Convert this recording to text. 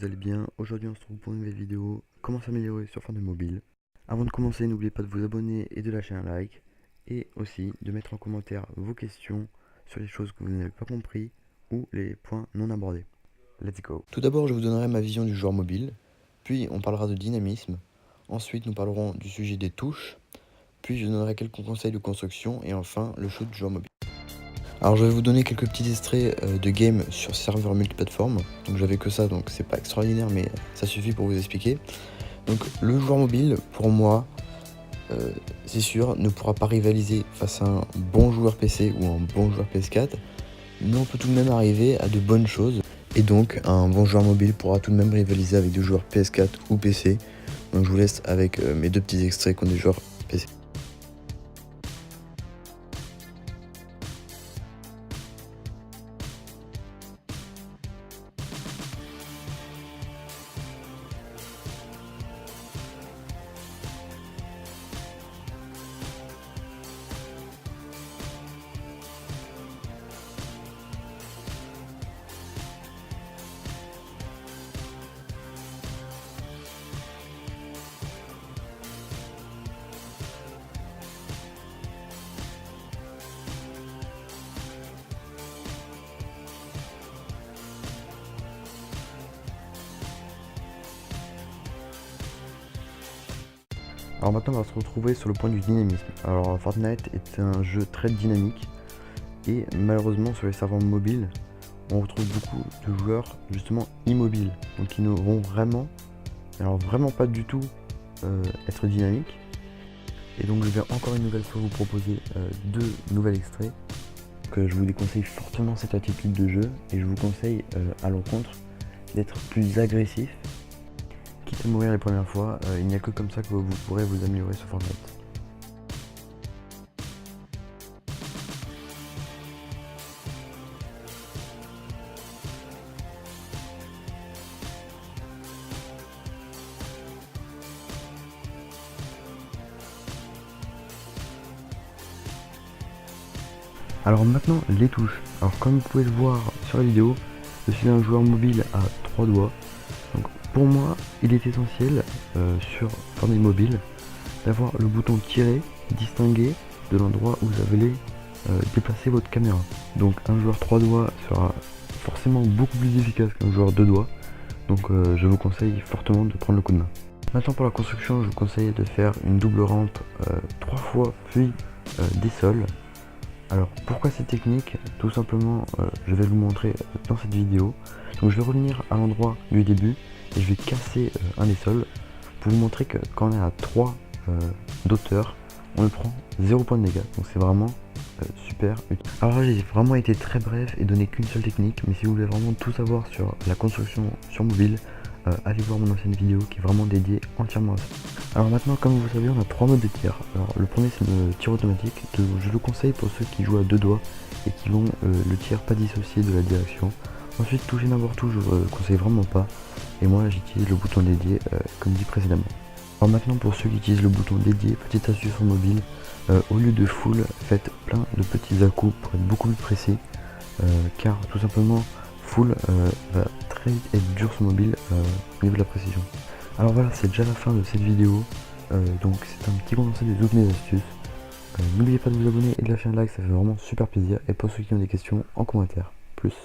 vous allez bien. Aujourd'hui on se retrouve pour une nouvelle vidéo, comment s'améliorer sur Fortnite mobile. Avant de commencer, n'oubliez pas de vous abonner et de lâcher un like. Et aussi de mettre en commentaire vos questions sur les choses que vous n'avez pas compris ou les points non abordés. Let's go. Tout d'abord je vous donnerai ma vision du joueur mobile, puis on parlera de dynamisme, ensuite nous parlerons du sujet des touches, puis je donnerai quelques conseils de construction et enfin le shoot du joueur mobile. Alors je vais vous donner quelques petits extraits de game sur serveur multiplateforme. Donc j'avais que ça, donc c'est pas extraordinaire, mais ça suffit pour vous expliquer. Donc le joueur mobile, pour moi, c'est sûr, ne pourra pas rivaliser face à un bon joueur PC ou un bon joueur PS4. Mais on peut tout de même arriver à de bonnes choses. Et donc un bon joueur mobile pourra tout de même rivaliser avec des joueurs PS4 ou PC. Donc je vous laisse avec mes deux petits extraits contre des joueurs PC. Alors maintenant on va se retrouver sur le point du dynamisme. Alors Fortnite est un jeu très dynamique et malheureusement sur les serveurs mobiles on retrouve beaucoup de joueurs justement immobiles, donc qui ne vont vraiment, alors vraiment pas du tout être dynamiques. Et donc je vais encore une nouvelle fois vous proposer deux nouveaux extraits. Que je vous déconseille fortement cette attitude de jeu et je vous conseille à l'encontre d'être plus agressif. Quitte à mourir les premières fois, il n'y a que comme ça que vous pourrez vous améliorer sur Fortnite. Alors maintenant les touches. Alors comme vous pouvez le voir sur la vidéo, je suis un joueur mobile à 3 doigts. Donc pour moi il est essentiel sur Fortnite mobile d'avoir le bouton tirer distingué de l'endroit où vous allez déplacer votre caméra. Donc un joueur 3 doigts sera forcément beaucoup plus efficace qu'un joueur 2 doigts. Donc je vous conseille fortement de prendre le coup de main. Maintenant pour la construction, je vous conseille de faire une double rampe 3 fois puis des sols. Alors pourquoi cette technique? Tout simplement je vais vous montrer dans cette vidéo. Donc je vais revenir à l'endroit du début et je vais casser un des sols pour vous montrer que quand on est à 3 d'auteur, on ne prend 0 point de dégâts. Donc c'est vraiment super utile. Alors là j'ai vraiment été très bref et donné qu'une seule technique, mais si vous voulez vraiment tout savoir sur la construction sur mobile, allez voir mon ancienne vidéo qui est vraiment dédiée entièrement à ça. Alors maintenant, comme vous savez, on a 3 modes de tir. Alors le premier c'est le tir automatique, je le conseille pour ceux qui jouent à 2 doigts et qui vont le tir pas dissocié de la direction. Ensuite toucher n'importe où, je ne le conseille vraiment pas, et moi j'utilise le bouton dédié comme dit précédemment. Alors maintenant pour ceux qui utilisent le bouton dédié, petite astuce sur mobile, au lieu de full, faites plein de petits à-coups pour être beaucoup plus précis, car tout simplement full va très vite être dur sur mobile au niveau de la précision. Alors voilà, c'est déjà la fin de cette vidéo, donc c'est un petit condensé de toutes mes astuces. N'oubliez pas de vous abonner et de lâcher un like, ça fait vraiment super plaisir, et pour ceux qui ont des questions, en commentaire. Plus.